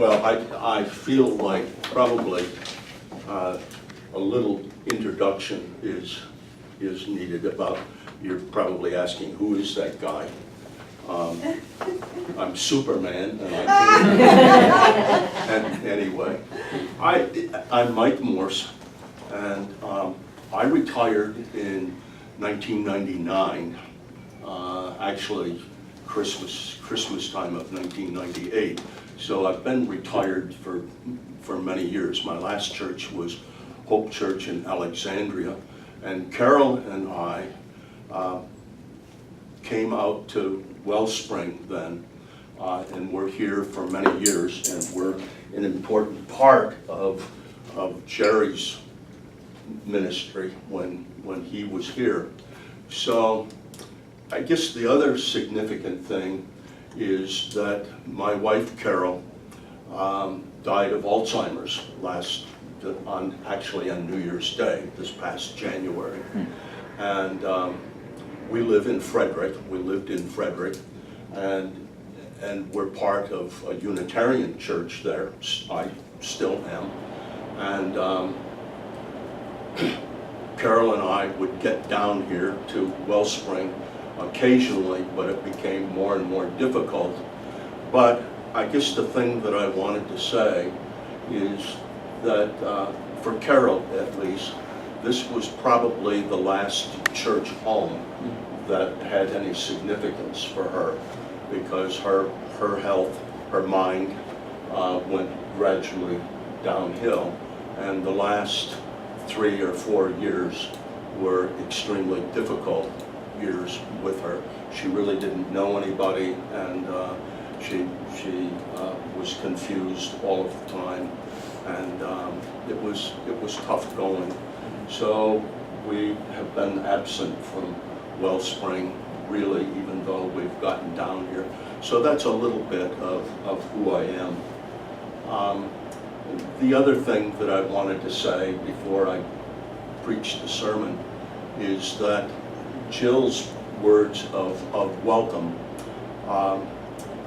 Well, I feel like probably a little introduction is needed about, you're probably asking, who is that guy? I'm Superman, and I can't. And anyway, I'm Mike Morse, and I retired in 1999, actually Christmas time of 1998. So I've been retired for many years. My last church was Hope Church in Alexandria, and Carol and I came out to Wellspring then, and we're here for many years, and we're an important part of Jerry's ministry when he was here. So I guess the other significant thing is that my wife Carol died of Alzheimer's actually on New Year's Day this past January, and we live in Frederick. We lived in Frederick, and we're part of a Unitarian church there. I still am, and Carol and I would get down here to Wellspring occasionally, but it became more and more difficult. But I guess the thing that I wanted to say is that for Carol at least, this was probably the last church home that had any significance for her, because her health, her mind went gradually downhill, and the last 3 or 4 years were extremely difficult years with her. She really didn't know anybody, and she was confused all of the time, and it was tough going. So we have been absent from Wellspring, really, even though we've gotten down here. So that's a little bit of who I am. The other thing that I wanted to say before I preach the sermon is that Jill's words of welcome are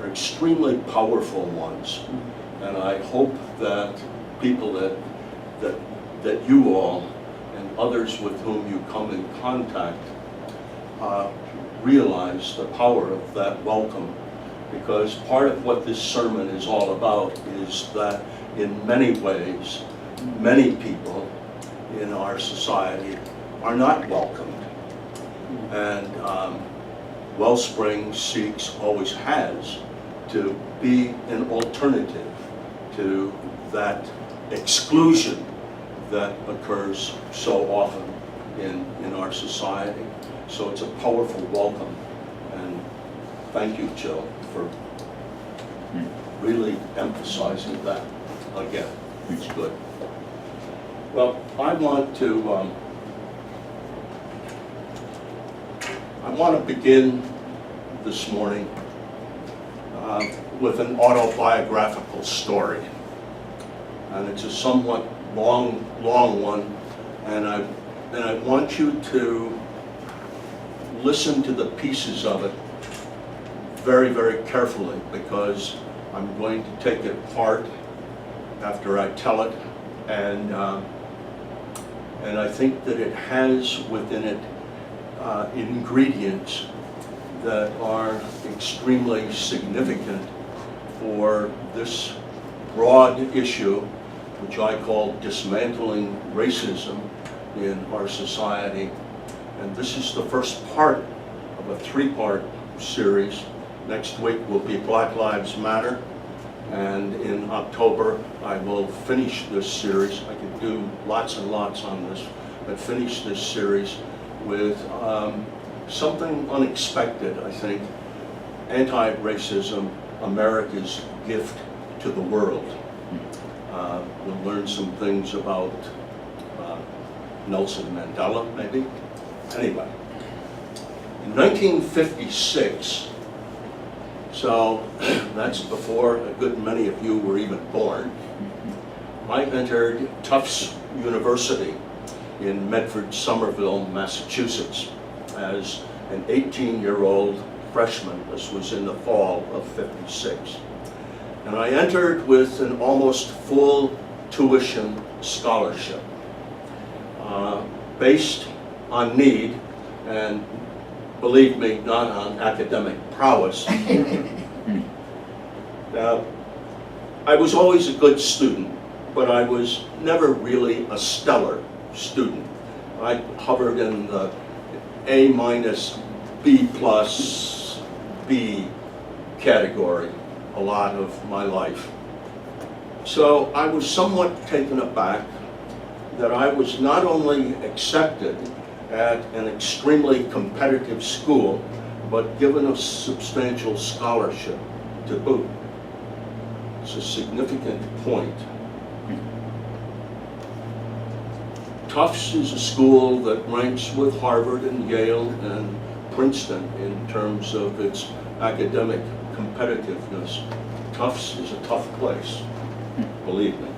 extremely powerful ones, and I hope that people that you all and others with whom you come in contact realize the power of that welcome, because part of what this sermon is all about is that in many ways, many people in our society are not welcomed. And Wellspring seeks, always has, to be an alternative to that exclusion that occurs so often in our society. So it's a powerful welcome, and thank you, Jill, for really emphasizing that again. It's good. Well, I want to begin this morning with an autobiographical story, and it's a somewhat long one, and I want you to listen to the pieces of it very, very carefully, because I'm going to take it apart after I tell it, and I think that it has within it ingredients that are extremely significant for this broad issue, which I call dismantling racism in our society. And this is the first part of a 3-part series. Next week will be Black Lives Matter, and in October I will finish this series. I could do lots and lots on this, but finish this series with something unexpected, I think. Anti-racism, America's gift to the world. We'll learn some things about Nelson Mandela, maybe. Anyway, in 1956, so that's before a good many of you were even born, I entered Tufts University in Medford, Somerville, Massachusetts, as an 18-year-old freshman. This was in the fall of '56. And I entered with an almost full tuition scholarship, based on need, and believe me, not on academic prowess. Now, I was always a good student, but I was never really a stellar student. I hovered in the A minus, B plus, B category a lot of my life. So I was somewhat taken aback that I was not only accepted at an extremely competitive school, but given a substantial scholarship to boot. It's a significant point. Tufts is a school that ranks with Harvard and Yale and Princeton in terms of its academic competitiveness. Tufts is a tough place, believe me.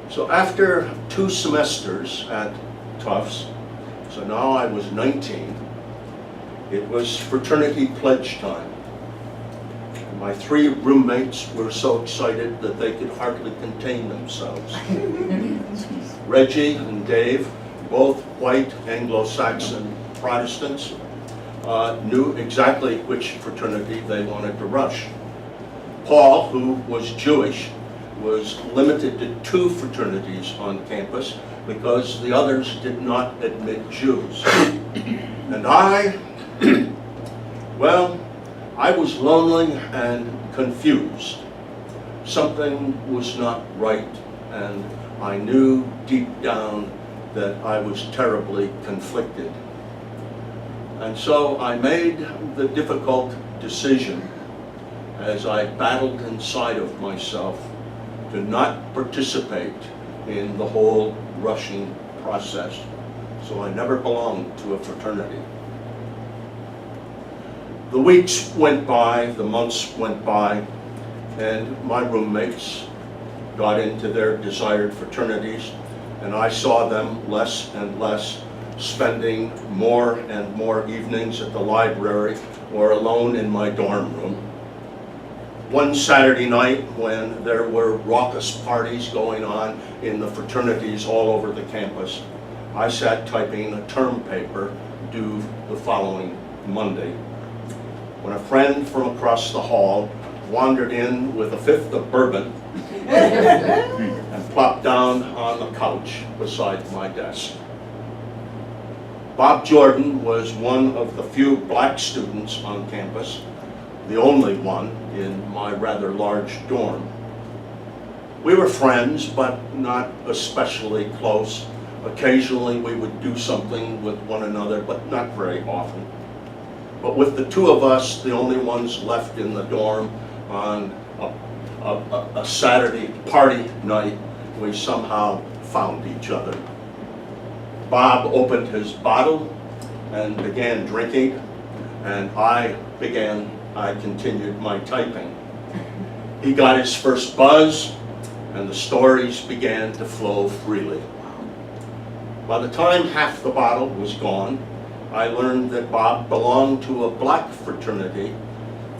So after 2 semesters at Tufts, so now I was 19, it was fraternity pledge time. My 3 roommates were so excited that they could hardly contain themselves. Reggie and Dave, both white Anglo-Saxon Protestants, knew exactly which fraternity they wanted to rush. Paul, who was Jewish, was limited to 2 fraternities on campus because the others did not admit Jews. And I, well, I was lonely and confused. Something was not right, and I knew deep down that I was terribly conflicted. And so I made the difficult decision, as I battled inside of myself, to not participate in the whole rushing process. So I never belonged to a fraternity. The weeks went by, the months went by, and my roommates got into their desired fraternities, and I saw them less and less, spending more and more evenings at the library or alone in my dorm room. One Saturday night, when there were raucous parties going on in the fraternities all over the campus, I sat typing a term paper due the following Monday, when a friend from across the hall wandered in with a 5th of bourbon and plopped down on the couch beside my desk. Bob Jordan was one of the few black students on campus, the only one in my rather large dorm. We were friends, but not especially close. Occasionally we would do something with one another, but not very often. But with the 2 of us, the only ones left in the dorm on a Saturday party night, we somehow found each other. Bob opened his bottle and began drinking, and I continued my typing. He got his first buzz, and the stories began to flow freely. By the time half the bottle was gone, I learned that Bob belonged to a black fraternity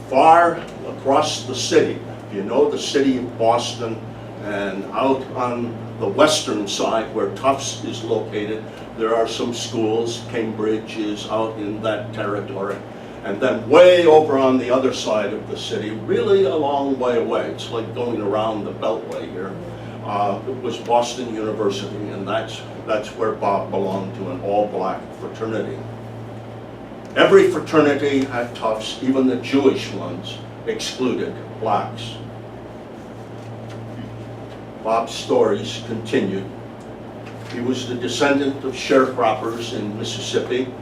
far across the city. If you know the city of Boston, and out on the western side where Tufts is located, there are some schools. Cambridge is out in that territory. And then way over on the other side of the city, really a long way away, it's like going around the Beltway here, it was Boston University, and that's where Bob belonged to, an all-black fraternity. Every fraternity at Tufts, even the Jewish ones, excluded blacks. Bob's stories continued. He was the descendant of sharecroppers in Mississippi,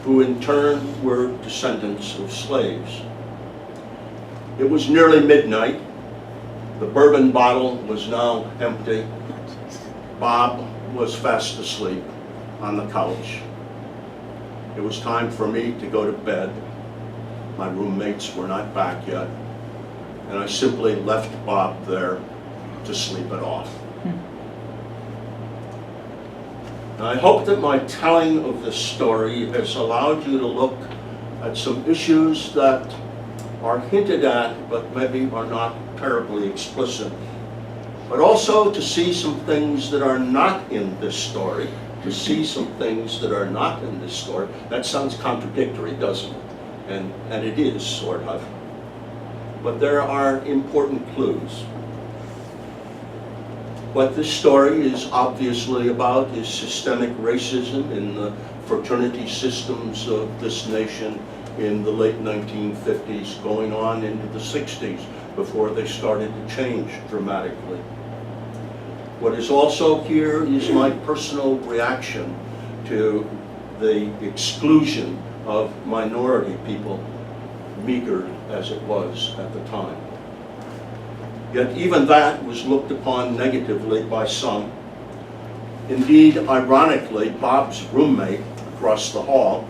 who in turn were descendants of slaves. It was nearly midnight. The bourbon bottle was now empty. Bob was fast asleep on the couch. It was time for me to go to bed. My roommates were not back yet, and I simply left Bob there to sleep it off. Now, I hope that my telling of this story has allowed you to look at some issues that are hinted at, but maybe are not terribly explicit. But also to see some things that are not in this story, to see some things that are not in this story. That sounds contradictory, doesn't it? And it is, sort of. But there are important clues. What this story is obviously about is systemic racism in the fraternity systems of this nation in the late 1950s, going on into the 60s, before they started to change dramatically. What is also here is my personal reaction to the exclusion of minority people, meager as it was at the time. Yet even that was looked upon negatively by some. Indeed, ironically, Bob's roommate across the hall,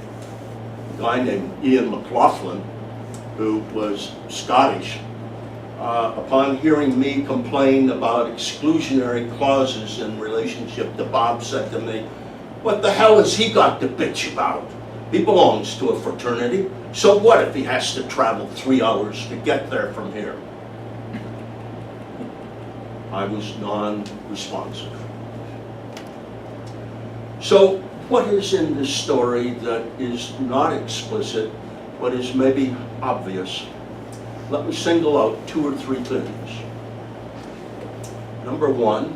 a guy named Ian McLaughlin, who was Scottish, upon hearing me complain about exclusionary clauses in relationship to Bob, said to me, "What the hell has he got to bitch about? He belongs to a fraternity. So what if he has to travel 3 hours to get there from here?" I was non-responsive. So what is in this story that is not explicit, but is maybe obvious? Let me single out 2 or 3 things. Number one,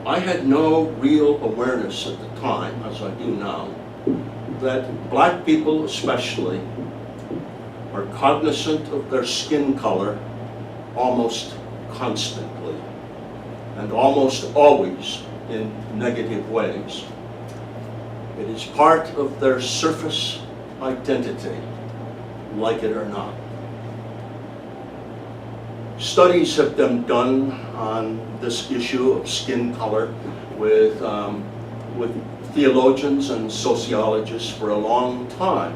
I had no real awareness at the time, as I do now, that black people especially are cognizant of their skin color almost constantly, and almost always in negative ways. It is part of their surface identity, like it or not. Studies have been done on this issue of skin color with theologians and sociologists for a long time.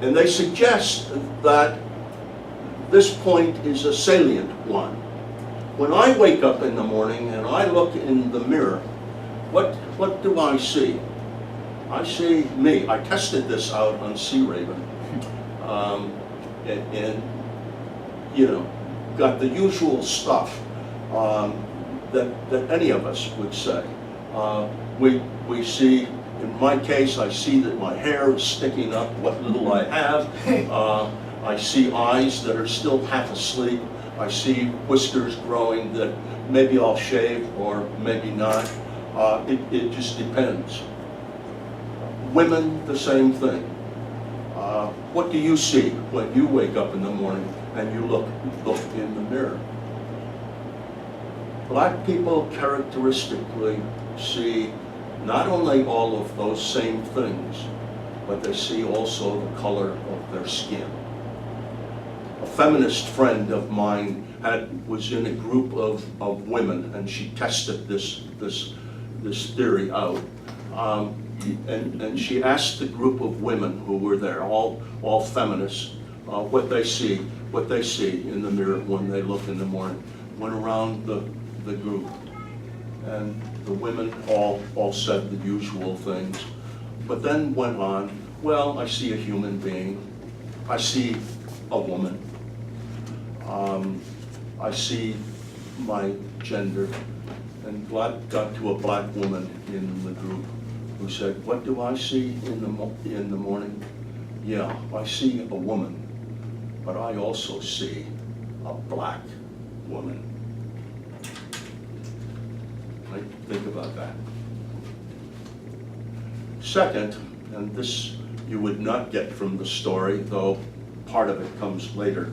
And they suggest that this point is a salient one. When I wake up in the morning and I look in the mirror, what do I see? I see me. I tested this out on Sea Raven, and you know, got the usual stuff that any of us would say. We see, in my case, I see that my hair is sticking up, what little I have. I see eyes that are still half asleep. I see whiskers growing that maybe I'll shave or maybe not. It just depends. Women, the same thing. What do you see when you wake up in the morning and you look in the mirror? Black people characteristically see not only all of those same things, but they see also the color of their skin. A feminist friend of mine was in a group of women, and she tested this theory out. And she asked the group of women who were there, all feminists, what they see in the mirror when they look in the morning. Went around the group, and the women all said the usual things, but then went on, well, I see a human being, I see a woman, I see my gender, and got to a black woman in the group who said, what do I see in the morning? Yeah, I see a woman, but I also see a black woman. Right? Think about that. Second, and this you would not get from the story, though part of it comes later,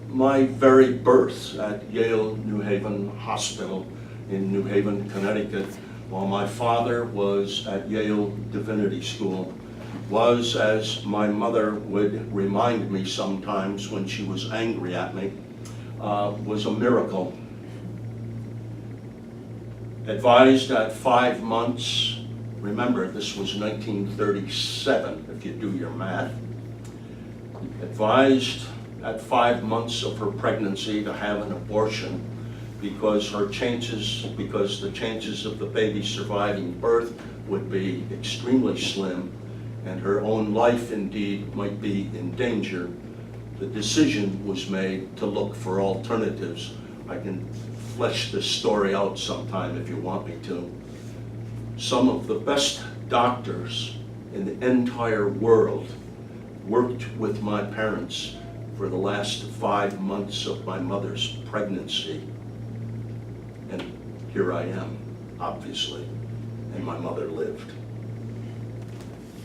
my very birth at Yale New Haven Hospital in New Haven, Connecticut, while my father was at Yale Divinity School, was, as my mother would remind me sometimes when she was angry at me, was a miracle. Advised at 5 months, remember this was 1937 if you do your math, advised at 5 months of her pregnancy to have an abortion because the chances of the baby surviving birth would be extremely slim, and her own life indeed might be in danger, the decision was made to look for alternatives. I can flesh this story out sometime if you want me to. Some of the best doctors in the entire world worked with my parents for the last 5 months of my mother's pregnancy. And here I am, obviously, and my mother lived.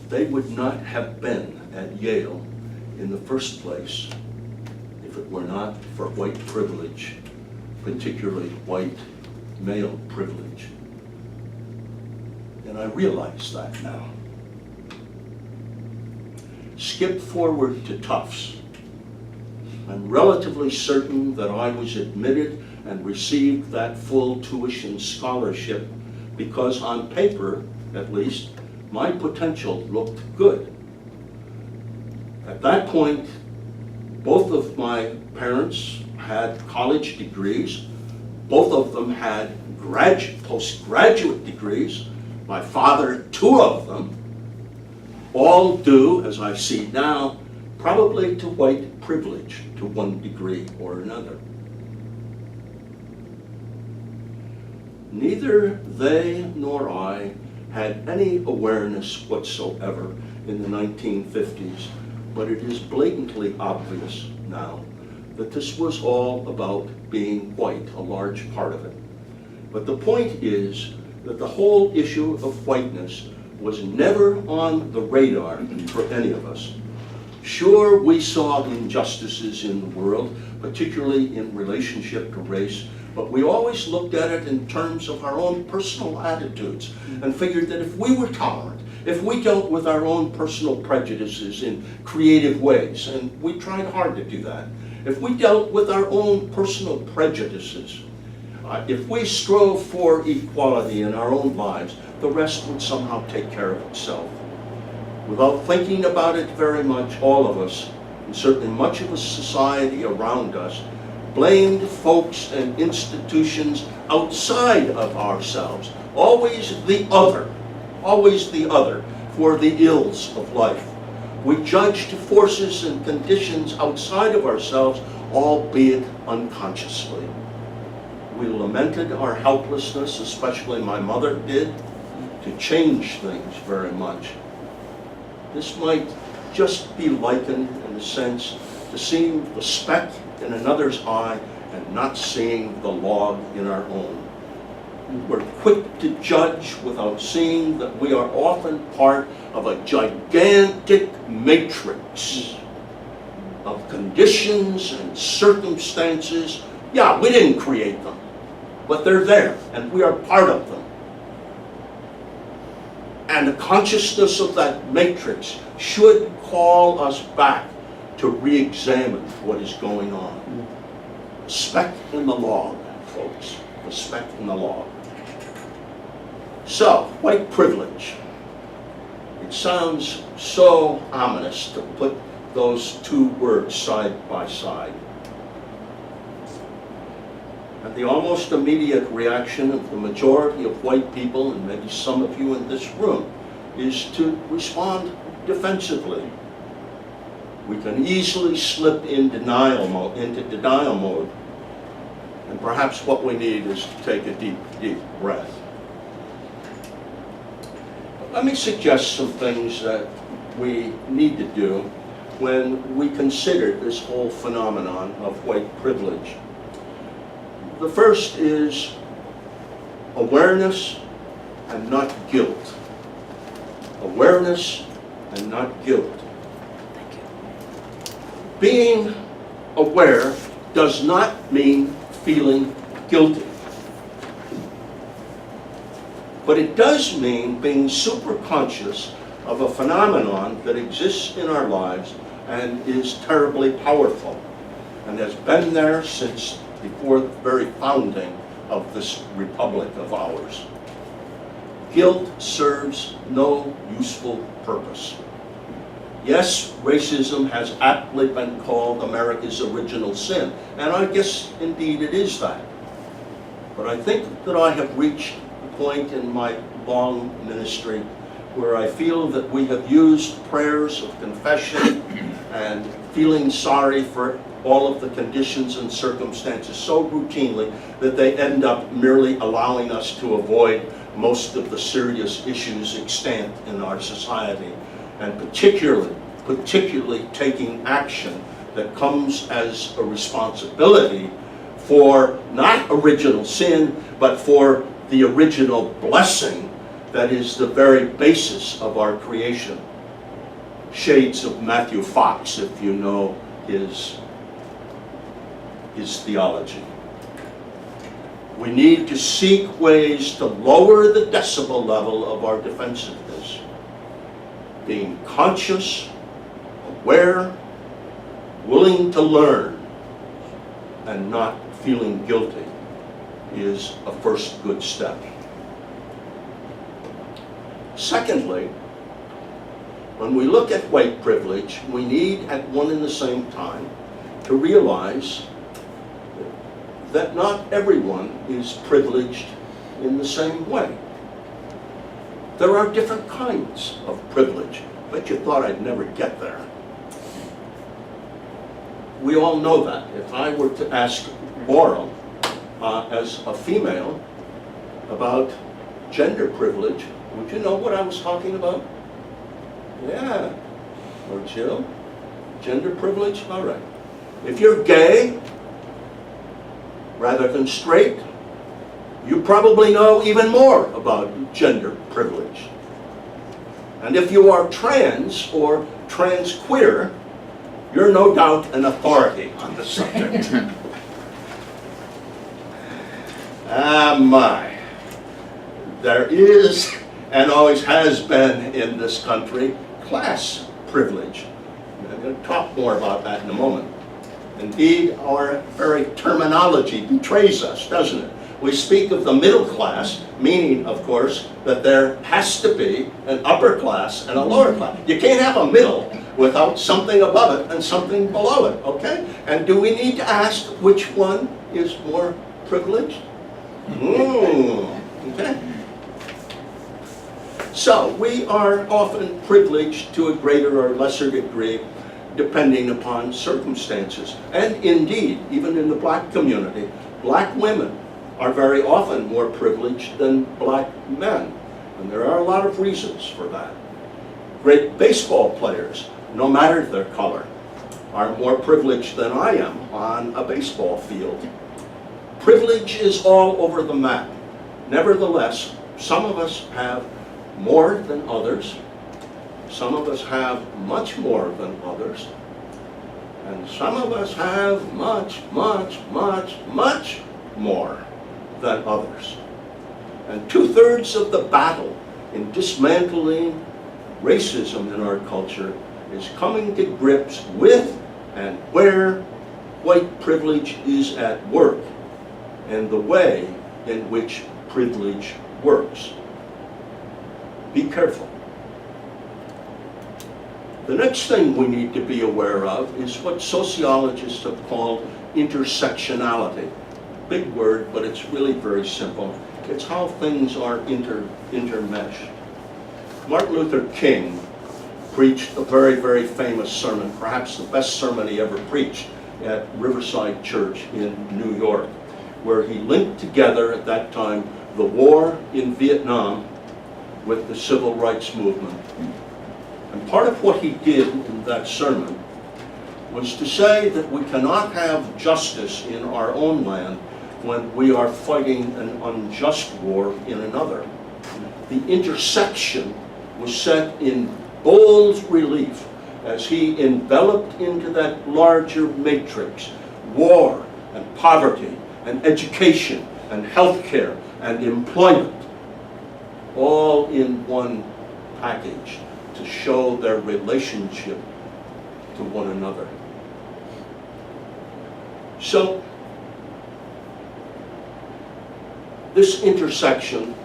They would not have been at Yale in the first place if it were not for white privilege, particularly white male privilege. And I realize that now. Skip forward to Tufts. I'm relatively certain that I was admitted and received that full tuition scholarship because on paper, at least, my potential looked good. At that point, both of my parents had college degrees. Both of them had postgraduate degrees. My father, 2 of them, all due, as I see now, probably to white privilege to one degree or another. Neither they nor I had any awareness whatsoever in the 1950s, but it is blatantly obvious now that this was all about being white, a large part of it. But the point is that the whole issue of whiteness was never on the radar for any of us. Sure, we saw injustices in the world, particularly in relationship to race, but we always looked at it in terms of our own personal attitudes and figured that if we were tolerant, if we dealt with our own personal prejudices in creative ways, and we tried hard to do that, if we dealt with our own personal prejudices, if we strove for equality in our own lives, the rest would somehow take care of itself. Without thinking about it very much, all of us, and certainly much of the society around us, blamed folks and institutions outside of ourselves, always the other, for the ills of life. We judged forces and conditions outside of ourselves, albeit unconsciously. We lamented our helplessness, especially my mother did, to change things very much. This might just be likened, in a sense, to seeing the speck in another's eye and not seeing the log in our own. We're quick to judge without seeing that we are often part of a gigantic matrix of conditions and circumstances. Yeah, we didn't create them, but they're there, and we are part of them. And the consciousness of that matrix should call us back to re-examine what is going on. A speck in the log, folks, a speck in the log. So, white privilege. It sounds so ominous to put those 2 words side by side. And the almost immediate reaction of the majority of white people, and maybe some of you in this room, is to respond defensively. We can easily slip into denial mode. And perhaps what we need is to take a deep, deep breath. But let me suggest some things that we need to do when we consider this whole phenomenon of white privilege. The first is awareness and not guilt. Awareness and not guilt. Being aware does not mean feeling guilty. But it does mean being super conscious of a phenomenon that exists in our lives and is terribly powerful and has been there since before the very founding of this republic of ours. Guilt serves no useful purpose. Yes, racism has aptly been called America's original sin, and I guess indeed it is that. But I think that I have reached the point in my long ministry where I feel that we have used prayers of confession and feeling sorry for all of the conditions and circumstances so routinely that they end up merely allowing us to avoid most of the serious issues extant in our society, and particularly taking action that comes as a responsibility for not original sin, but for the original blessing that is the very basis of our creation. Shades of Matthew Fox, if you know his theology. We need to seek ways to lower the decibel level of our defensiveness. Being conscious, aware, willing to learn, and not feeling guilty is a first good step. Secondly, when we look at white privilege, we need at one and the same time to realize that not everyone is privileged in the same way. There are different kinds of privilege, but you thought I'd never get there. We all know that. If I were to ask Laura, as a female, about gender privilege, would you know what I was talking about? Yeah. Or Jill? Gender privilege? All right. If you're gay, rather than straight, you probably know even more about gender privilege. And if you are trans or trans-queer, you're no doubt an authority on the subject. My. There is, and always has been in this country, class privilege. I'm going to talk more about that in a moment. Indeed, our very terminology betrays us, doesn't it? We speak of the middle class, meaning, of course, that there has to be an upper class and a lower class. You can't have a middle without something above it and something below it, okay? And do we need to ask which one is more privileged? Okay. So, we are often privileged to a greater or lesser degree depending upon circumstances. And indeed, even in the black community, black women are very often more privileged than black men. And there are a lot of reasons for that. Great baseball players, no matter their color, are more privileged than I am on a baseball field. Privilege is all over the map. Nevertheless, some of us have more than others. Some of us have much more than others. And some of us have much, much, much, much more than others. And 2/3 of the battle in dismantling racism in our culture is coming to grips with and where white privilege is at work and the way in which privilege works. Be careful. The next thing we need to be aware of is what sociologists have called intersectionality. Big word, but it's really very simple. It's how things are intermeshed. Martin Luther King preached a very, very famous sermon, perhaps the best sermon he ever preached, at Riverside Church in New York, where he linked together at that time the war in Vietnam with the civil rights movement. And part of what he did in that sermon was to say that we cannot have justice in our own land when we are fighting an unjust war in another. The intersection was set in bold relief as he enveloped into that larger matrix war and poverty and education and healthcare and employment, all in one package to show their relationship to one another. So, this intersection,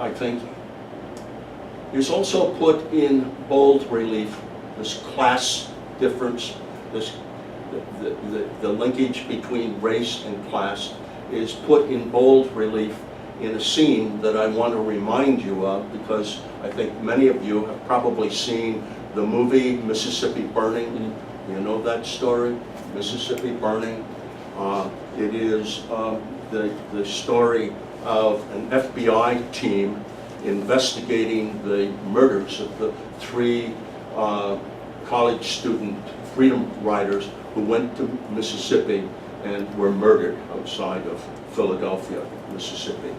I think, is also put in bold relief, this class difference, the linkage between race and class is put in bold relief in a scene that I want to remind you of, because I think many of you have probably seen the movie Mississippi Burning. You know that story, Mississippi Burning? It is the story of an FBI team investigating the murders of the 3 college student freedom riders who went to Mississippi and were murdered outside of Philadelphia, Mississippi.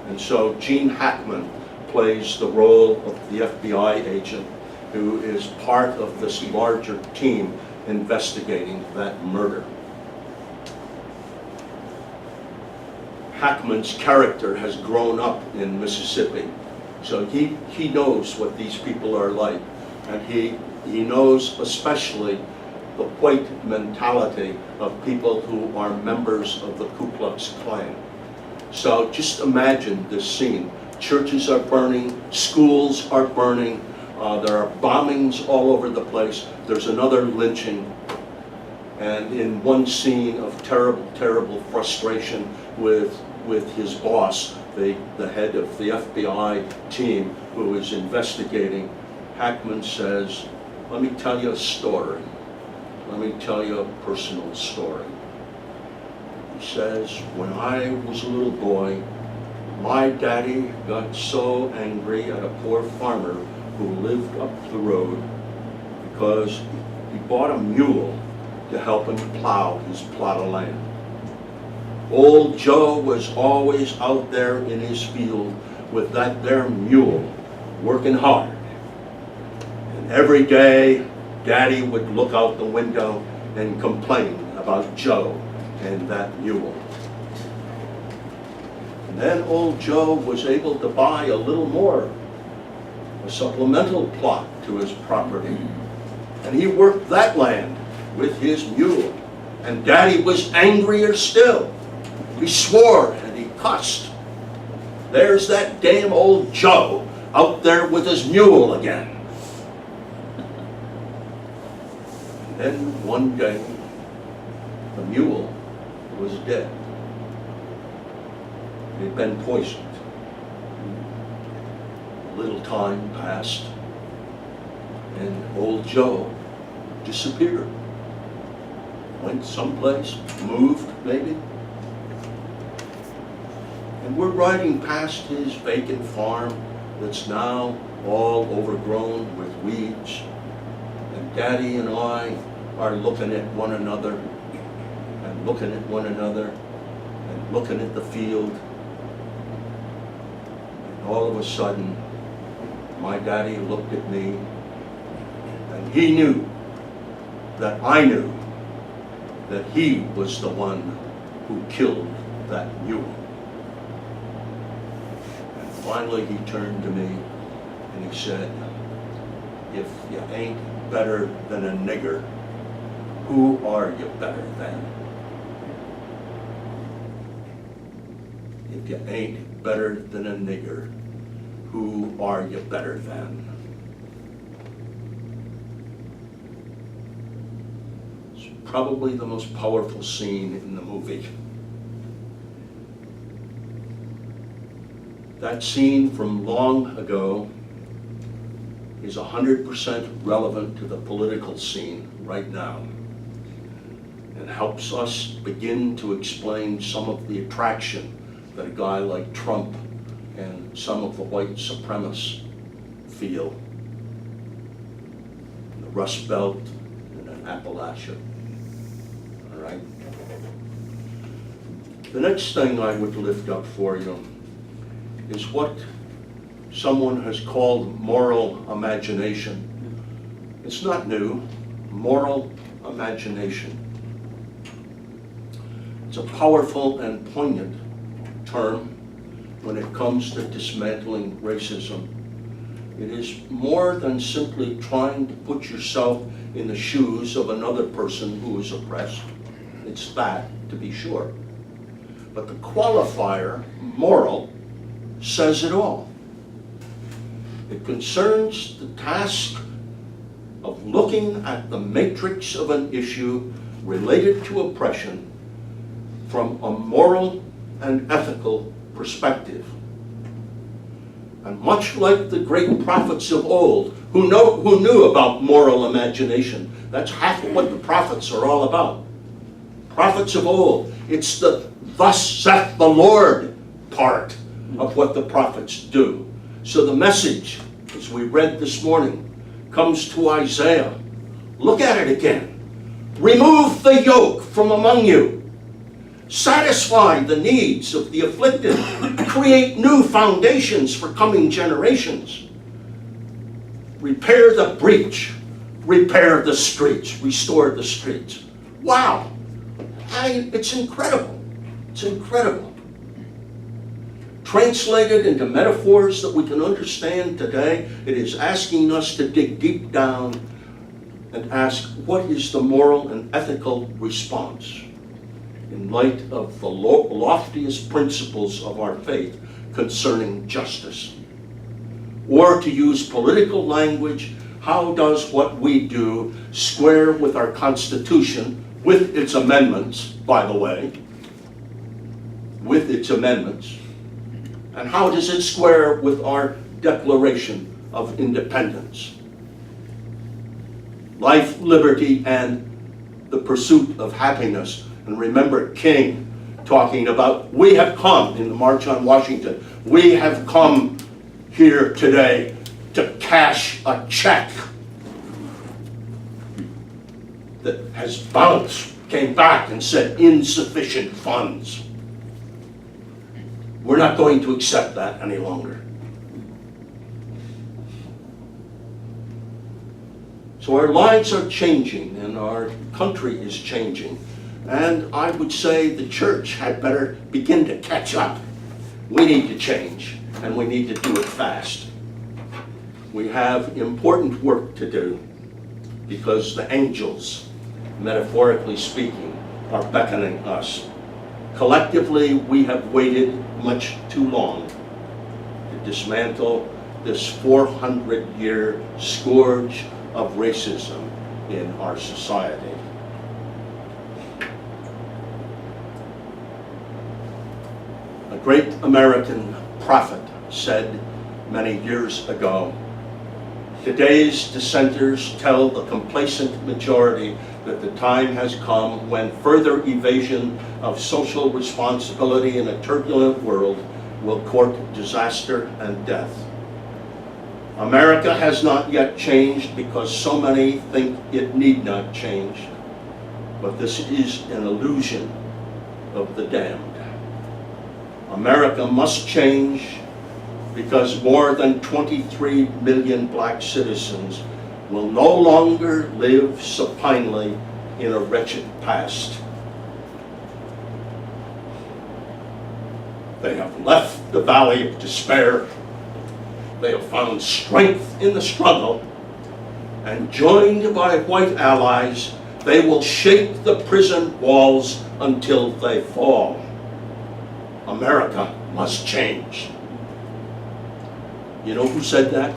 And so Gene Hackman plays the role of the FBI agent who is part of this larger team investigating that murder. Hackman's character has grown up in Mississippi, so he knows what these people are like, and he knows especially the white mentality of people who are members of the Ku Klux Klan. So just imagine this scene. Churches are burning, schools are burning, there are bombings all over the place, there's another lynching, and in one scene of terrible, terrible frustration with his boss, the head of the FBI team who is investigating, Hackman says, "Let me tell you a story. Let me tell you a personal story." He says, "When I was a little boy, my daddy got so angry at a poor farmer who lived up the road because he bought a mule to help him plow his plot of land. Old Joe was always out there in his field with that there mule, working hard. And every day, Daddy would look out the window and complain about Joe and that mule. And then old Joe was able to buy a little more, a supplemental plot to his property. And he worked that land with his mule. And Daddy was angrier still. He swore and he cussed. There's that damn old Joe out there with his mule again." And then one day, the mule was dead. It had been poisoned. A little time passed, and old Joe disappeared. Went someplace, moved maybe. And we're riding past his vacant farm that's now all overgrown with weeds. And Daddy and I are looking at one another, and looking at one another, and looking at the field. And all of a sudden, my daddy looked at me, and he knew that I knew that he was the one who killed that mule. Finally, he turned to me and he said, "If you ain't better than a nigger, who are you better than? If you ain't better than a nigger, who are you better than?" It's probably the most powerful scene in the movie. That scene from long ago is 100% relevant to the political scene right now, and helps us begin to explain some of the attraction that a guy like Trump and some of the white supremacists feel in the Rust Belt and in Appalachia. All right? The next thing I would lift up for you is what someone has called moral imagination. It's not new. Moral imagination. It's a powerful and poignant term when it comes to dismantling racism. It is more than simply trying to put yourself in the shoes of another person who is oppressed. It's that, to be sure. But the qualifier, moral, says it all. It concerns the task of looking at the matrix of an issue related to oppression from a moral and ethical perspective. And much like the great prophets of old, who knew about moral imagination, that's half of what the prophets are all about. Prophets of old, it's the "thus saith the Lord" part of what the prophets do. So the message, as we read this morning, comes to Isaiah. Look at it again. Remove the yoke from among you. Satisfy the needs of the afflicted. Create new foundations for coming generations. Repair the breach. Repair the streets. Restore the streets. Wow. It's incredible. It's incredible. Translated into metaphors that we can understand today, it is asking us to dig deep down and ask, what is the moral and ethical response in light of the loftiest principles of our faith concerning justice? Or to use political language, how does what we do square with our Constitution, with its amendments, by the way, with its amendments, and how does it square with our Declaration of Independence? Life, liberty, and the pursuit of happiness. And remember King talking about, we have come, in the March on Washington, we have come here today to cash a check that has bounced, came back and said insufficient funds. We're not going to accept that any longer. So our lives are changing and our country is changing. And I would say the church had better begin to catch up. We need to change, and we need to do it fast. We have important work to do because the angels, metaphorically speaking, are beckoning us. Collectively, we have waited much too long to dismantle this 400-year scourge of racism in our society. A great American prophet said many years ago, today's dissenters tell the complacent majority that the time has come when further evasion of social responsibility in a turbulent world will court disaster and death. America has not yet changed because so many think it need not change, but this is an illusion of the damned. America must change because more than 23 million black citizens will no longer live supinely in a wretched past. They have left the valley of despair. They have found strength in the struggle, and joined by white allies, they will shake the prison walls until they fall. America must change. You know who said that?